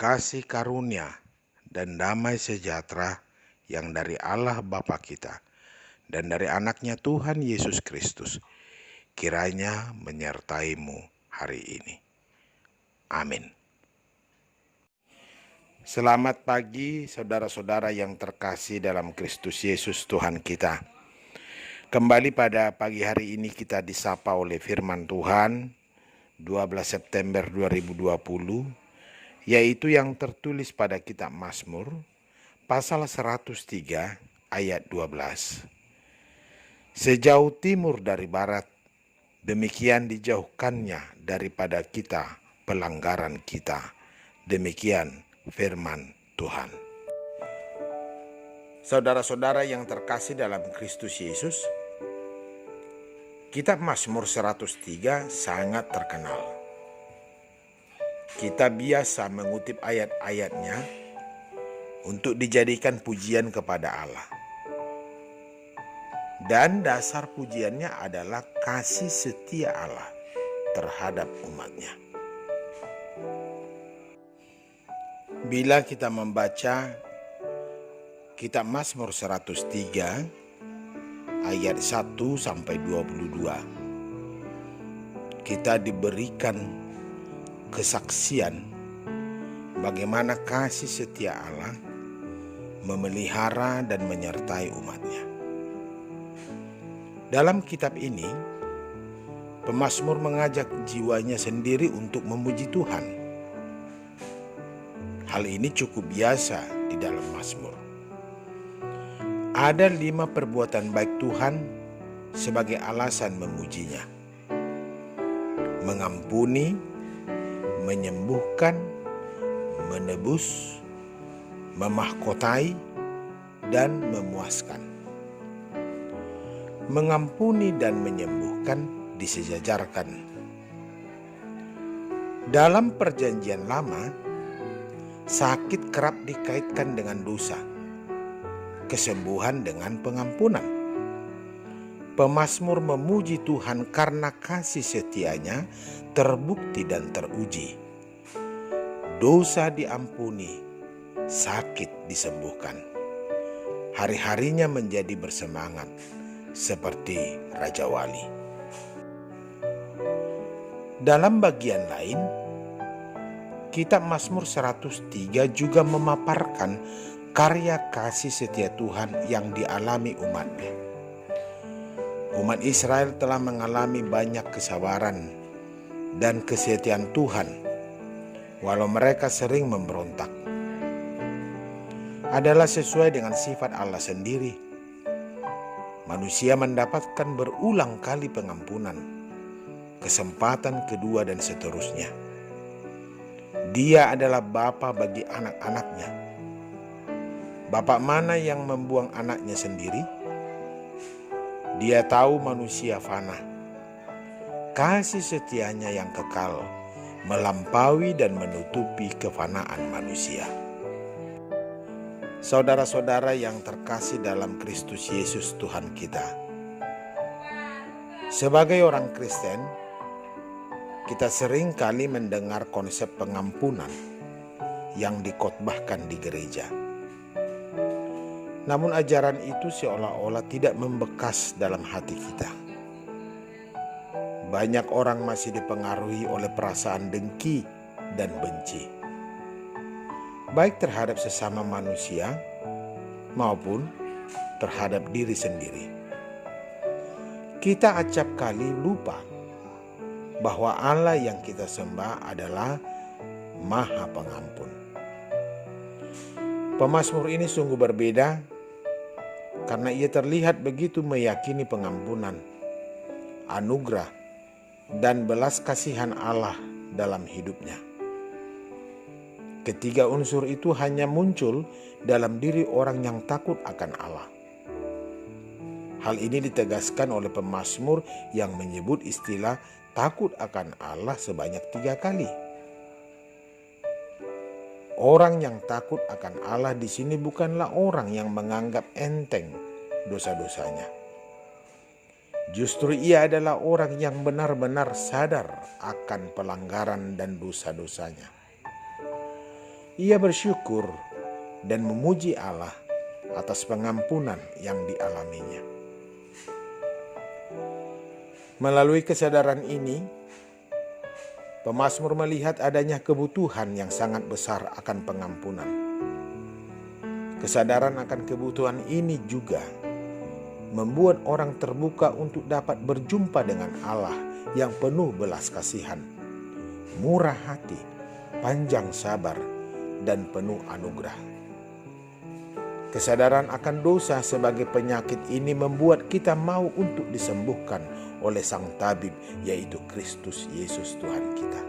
kasih karunia dan damai sejahtera yang dari Allah Bapa kita dan dari anaknya Tuhan Yesus Kristus kiranya menyertaimu hari ini. Amin. Selamat pagi saudara-saudara yang terkasih dalam Kristus Yesus Tuhan kita. Kembali pada pagi hari ini kita disapa oleh firman Tuhan 12 September 2020, yaitu yang tertulis pada kitab Mazmur pasal 103 ayat 12. Sejauh timur dari barat, demikian dijauhkannya daripada kita pelanggaran kita. Demikian firman Tuhan. Saudara-saudara yang terkasih dalam Kristus Yesus, kitab Mazmur 103 sangat terkenal. Kita biasa mengutip ayat-ayatnya untuk dijadikan pujian kepada Allah. Dan dasar pujiannya adalah kasih setia Allah terhadap umatnya. Bila kita membaca kitab Mazmur 103 ayat 1 sampai 22, kita diberikan kesaksian bagaimana kasih setia Allah memelihara dan menyertai umatnya. Dalam kitab ini, pemazmur mengajak jiwanya sendiri untuk memuji Tuhan. Hal ini cukup biasa di dalam Mazmur. Ada 5 perbuatan baik Tuhan sebagai alasan memujinya: mengampuni, menyembuhkan, menebus, memahkotai, dan memuaskan. Mengampuni dan menyembuhkan disejajarkan. Dalam Perjanjian Lama, sakit kerap dikaitkan dengan dosa, kesembuhan dengan pengampunan. Pemazmur memuji Tuhan karena kasih setianya terbukti dan teruji. Dosa diampuni, sakit disembuhkan. Hari-harinya menjadi bersemangat seperti Raja Wali. Dalam bagian lain, kitab Mazmur 103 juga memaparkan karya kasih setia Tuhan yang dialami umatnya. Umat Israel telah mengalami banyak kesabaran dan kesetiaan Tuhan, walau mereka sering memberontak. Adalah sesuai dengan sifat Allah sendiri. Manusia mendapatkan berulang kali pengampunan, kesempatan kedua, dan seterusnya. Dia adalah Bapa bagi anak-anaknya. Bapa mana yang membuang anaknya sendiri? Dia tahu manusia fana. Kasih setianya yang kekal melampaui dan menutupi kefanaan manusia. Saudara-saudara yang terkasih dalam Kristus Yesus Tuhan kita, sebagai orang Kristen, kita sering kali mendengar konsep pengampunan yang dikhotbahkan di gereja. Namun ajaran itu seolah-olah tidak membekas dalam hati kita. Banyak orang masih dipengaruhi oleh perasaan dengki dan benci, baik terhadap sesama manusia maupun terhadap diri sendiri. Kita acap kali lupa bahwa Allah yang kita sembah adalah Maha Pengampun. Pemazmur ini sungguh berbeda karena ia terlihat begitu meyakini pengampunan, anugerah, dan belas kasihan Allah dalam hidupnya. Ketiga unsur itu hanya muncul dalam diri orang yang takut akan Allah. Hal ini ditegaskan oleh pemazmur yang menyebut istilah takut akan Allah sebanyak 3 kali. Orang yang takut akan Allah di sini bukanlah orang yang menganggap enteng dosa-dosanya. Justru ia adalah orang yang benar-benar sadar akan pelanggaran dan dosa-dosanya. Ia bersyukur dan memuji Allah atas pengampunan yang dialaminya. Melalui kesadaran ini, pemazmur melihat adanya kebutuhan yang sangat besar akan pengampunan. Kesadaran akan kebutuhan ini juga membuat orang terbuka untuk dapat berjumpa dengan Allah yang penuh belas kasihan, murah hati, panjang sabar, dan penuh anugerah. Kesadaran akan dosa sebagai penyakit ini membuat kita mau untuk disembuhkan oleh Sang Tabib, yaitu Kristus Yesus Tuhan kita.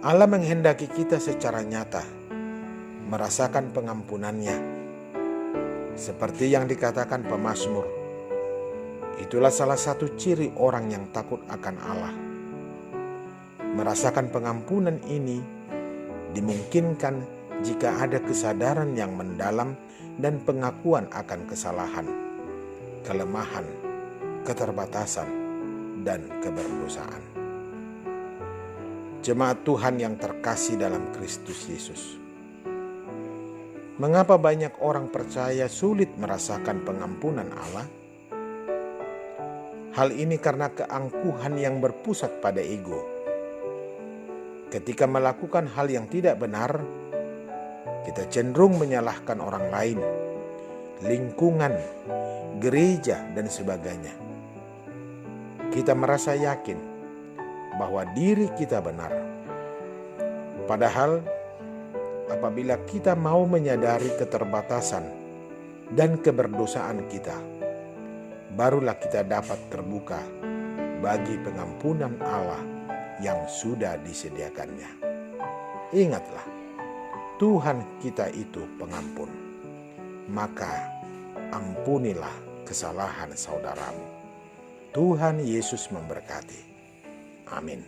Allah menghendaki kita secara nyata merasakan pengampunannya, seperti yang dikatakan pemazmur. Itulah salah satu ciri orang yang takut akan Allah. Merasakan pengampunan ini dimungkinkan jika ada kesadaran yang mendalam dan pengakuan akan kesalahan, kelemahan, keterbatasan, dan keberdosaan. Jemaat Tuhan yang terkasih dalam Kristus Yesus, mengapa banyak orang percaya sulit merasakan pengampunan Allah? Hal ini karena keangkuhan yang berpusat pada ego. Ketika melakukan hal yang tidak benar, kita cenderung menyalahkan orang lain, lingkungan, gereja, dan sebagainya. Kita merasa yakin bahwa diri kita benar. Padahal, apabila kita mau menyadari keterbatasan dan keberdosaan kita, barulah kita dapat terbuka bagi pengampunan Allah yang sudah disediakannya. Ingatlah, Tuhan kita itu pengampun. Maka ampunilah kesalahan saudaramu. Tuhan Yesus memberkati. Amin.